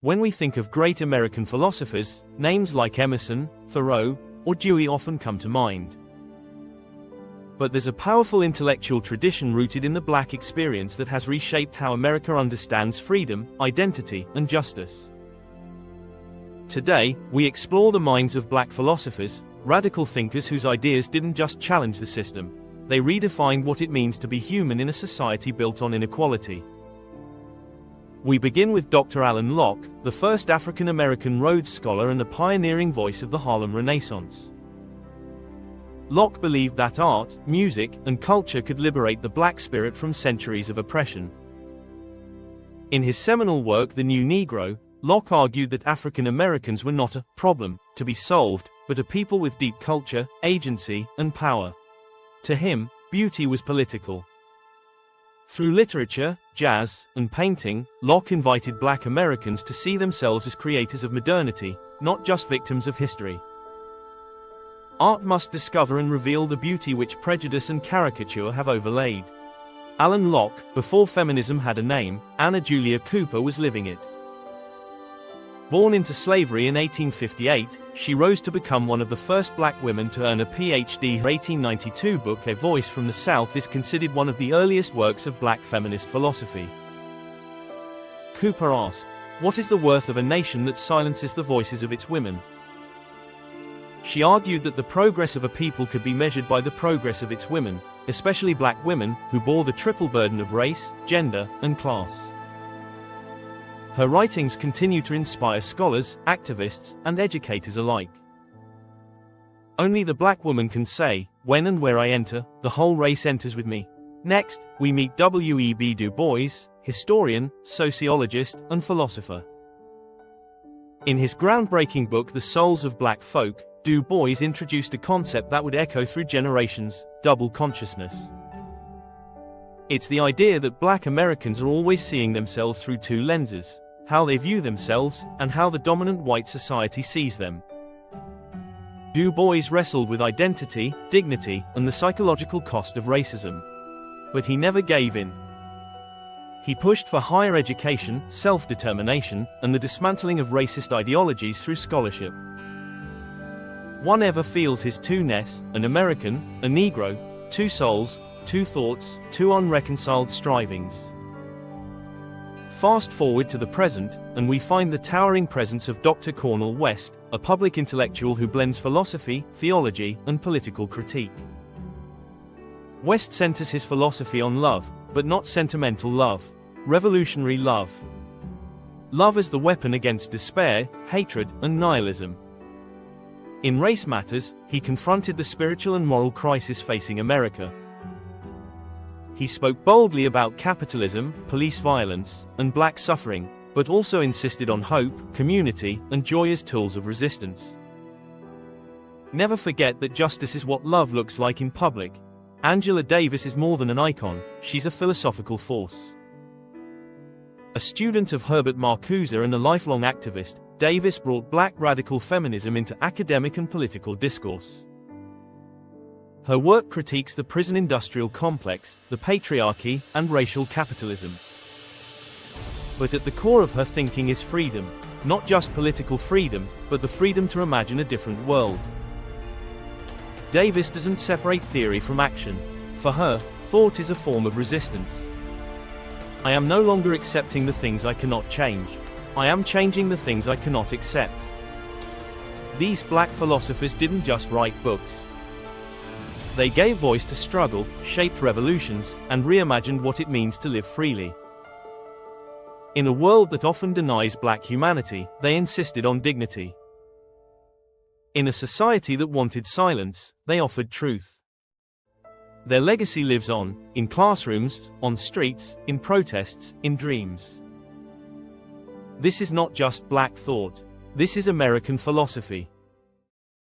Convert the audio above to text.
When we think of great American philosophers, names like Emerson, Thoreau, or Dewey often come to mind. But there's a powerful intellectual tradition rooted in the Black experience that has reshaped how America understands freedom, identity, and justice. Today, we explore the minds of Black philosophers, radical thinkers whose ideas didn't just challenge the system, they redefined what it means to be human in a society built on inequality. We begin with Dr. Alain Locke, the first African-American Rhodes Scholar and the pioneering voice of the Harlem Renaissance. Locke believed that art, music, and culture could liberate the Black spirit from centuries of oppression. In his seminal work The New Negro, Locke argued that African Americans were not a problem to be solved, but a people with deep culture, agency, and power. To him, beauty was political. Through literature, jazz, and painting, Locke invited Black Americans to see themselves as creators of modernity, not just victims of history. Art must discover and reveal the beauty which prejudice and caricature have overlaid. Alain Locke, before feminism had a name, Anna Julia Cooper was living it. Born into slavery in 1858, she rose to become one of the first Black women to earn a Ph.D. Her 1892 book A Voice from the South is considered one of the earliest works of Black feminist philosophy. Cooper asked, "What is the worth of a nation that silences the voices of its women?" She argued that the progress of a people could be measured by the progress of its women, especially Black women, who bore the triple burden of race, gender, and class. Her writings continue to inspire scholars, activists, and educators alike. Only the Black woman can say, "When and where I enter, the whole race enters with me." Next, we meet W.E.B. Du Bois, historian, sociologist, and philosopher. In his groundbreaking book The Souls of Black Folk, Du Bois introduced a concept that would echo through generations: double consciousness. It's the idea that Black Americans are always seeing themselves through two lenses: how they view themselves, and how the dominant white society sees them. Du Bois wrestled with identity, dignity, and the psychological cost of racism. But he never gave in. He pushed for higher education, self-determination, and the dismantling of racist ideologies through scholarship. One ever feels his two-ness, an American, a Negro, two souls, two thoughts, two unreconciled strivings. Fast forward to the present, and we find the towering presence of Dr. Cornel West, a public intellectual who blends philosophy, theology, and political critique. West centers his philosophy on love, but not sentimental love, revolutionary love. Love as the weapon against despair, hatred, and nihilism. In Race Matters, he confronted the spiritual and moral crisis facing America. He spoke boldly about capitalism, police violence, and Black suffering, but also insisted on hope, community, and joy as tools of resistance. Never forget that justice is what love looks like in public. Angela Davis is more than an icon, she's a philosophical force. A student of Herbert Marcuse and a lifelong activist, Davis brought Black radical feminism into academic and political discourse. Her work critiques the prison industrial complex, the patriarchy, and racial capitalism. But at the core of her thinking is freedom, not just political freedom, but the freedom to imagine a different world. Davis doesn't separate theory from action. For her, thought is a form of resistance. I am no longer accepting the things I cannot change. I am changing the things I cannot accept. These Black philosophers didn't just write books. They gave voice to struggle, shaped revolutions, and reimagined what it means to live freely. In a world that often denies Black humanity, they insisted on dignity. In a society that wanted silence, they offered truth. Their legacy lives on, in classrooms, on streets, in protests, in dreams. This is not just Black thought. This is American philosophy.